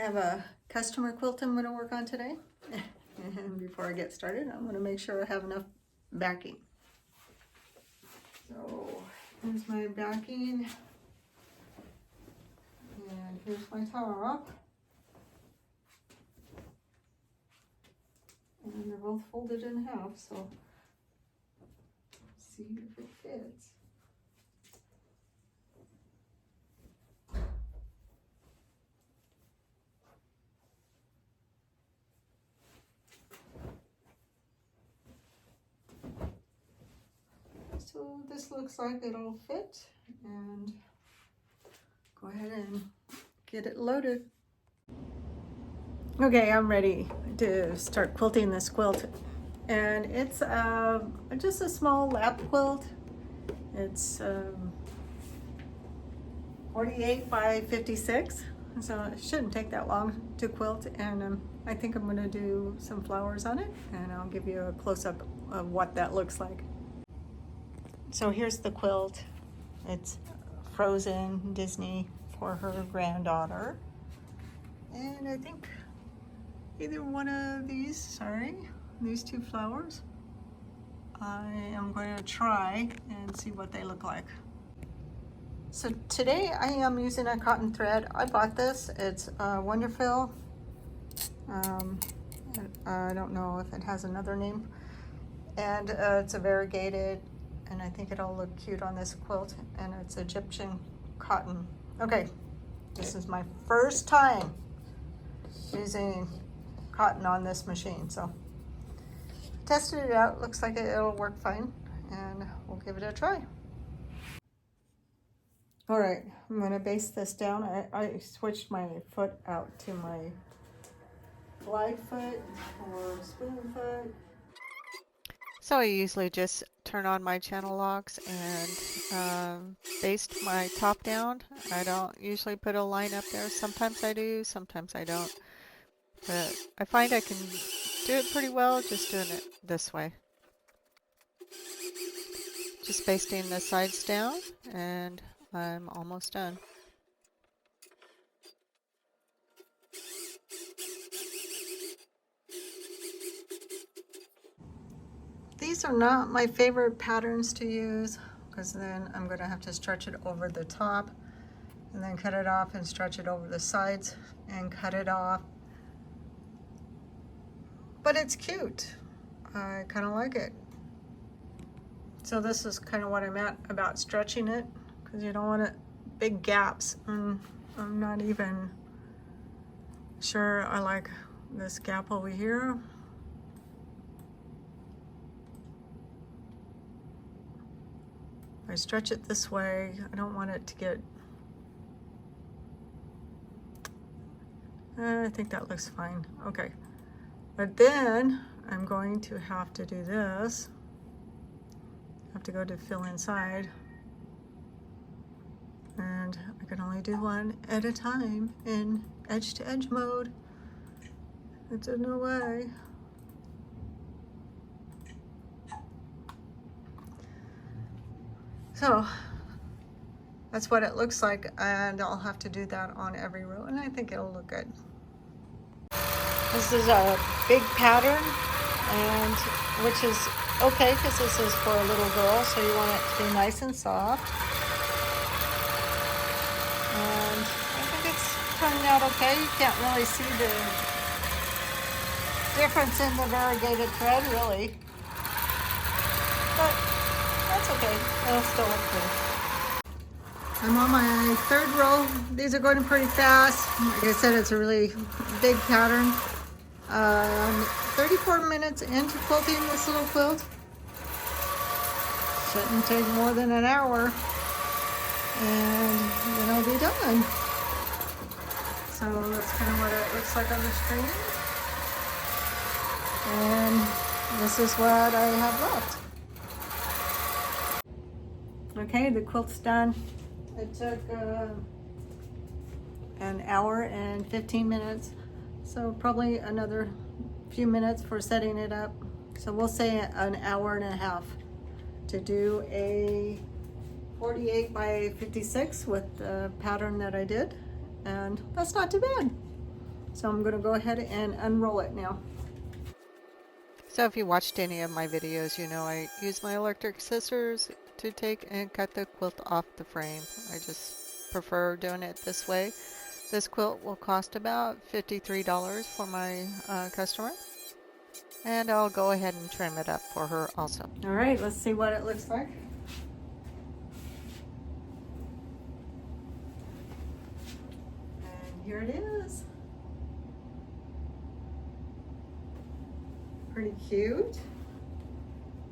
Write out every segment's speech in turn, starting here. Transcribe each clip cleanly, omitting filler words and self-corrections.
have a customer quilt I'm going to work on today. And before I get started, I'm going to make sure I have enough backing. So here's my backing. And here's my top. And they're both folded in half, so let's see if it fits. So this looks like it'll fit, and go ahead and get it loaded. Okay, I'm ready to start quilting this quilt, and it's just a small lap quilt. It's 48 by 56, so it shouldn't take that long to quilt, and I think I'm going to do some flowers on it, and I'll give you a close-up of what that looks like. So here's the quilt. It's Frozen Disney for her granddaughter, and I think either one of these two flowers, I am going to try and see what they look like. So today I am using a cotton thread. I bought this. It's Wonderful. I don't know if it has another name. And it's a variegated, and I think it'll look cute on this quilt. And it's Egyptian cotton. Okay, this is my first time using cotton on this machine. So tested it out. Looks like it'll work fine, and we'll give it a try. All right, I'm gonna base this down. I switched my foot out to my glide foot or spoon foot. So I usually just turn on my channel locks and baste my top down. I don't usually put a line up there. Sometimes I do, sometimes I don't. But I find I can do it pretty well just doing it this way. Just basting the sides down, and I'm almost done. These are not my favorite patterns to use, because then I'm going to have to stretch it over the top and then cut it off and stretch it over the sides and cut it off. But it's cute. I kind of like it. So this is kind of what I meant about stretching it, because you don't want it big gaps. And I'm not even sure I like this gap over here. If I stretch it this way, I don't want it to get, I think that looks fine. Okay, but then I'm going to have to do this. I have to go to fill inside, and I can only do one at a time in edge to edge mode. It's in no way. So that's what it looks like, and I'll have to do that on every row, and I think it'll look good. This is a big pattern, and which is okay because this is for a little girl, so you want it to be nice and soft. And I think it's turning out okay. You can't really see the difference in the variegated thread, really. But that's okay. It'll still look good. I'm on my third row. These are going pretty fast. Like I said, it's a really big pattern. I'm 34 minutes into quilting this little quilt. Shouldn't take more than an hour, and then I'll be done. So that's kind of what it looks like on the screen. And this is what I have left. Okay, the quilt's done. It took an hour and 15 minutes, so probably another few minutes for setting it up. So we'll say an hour and a half to do a 48 by 56 with the pattern that I did, and that's not too bad. So I'm gonna go ahead and unroll it now. So if you watched any of my videos, you know I use my electric scissors to take and cut the quilt off the frame. I just prefer doing it this way. This quilt will cost about $53 for my customer. And I'll go ahead and trim it up for her also. All right, let's see what it looks like. And here it is. Pretty cute.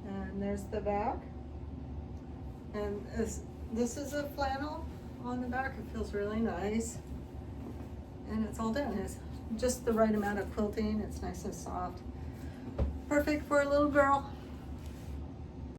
And there's the back. And this is a flannel on the back. It feels really nice. And it's all done. It's just the right amount of quilting. It's nice and soft. Perfect for a little girl.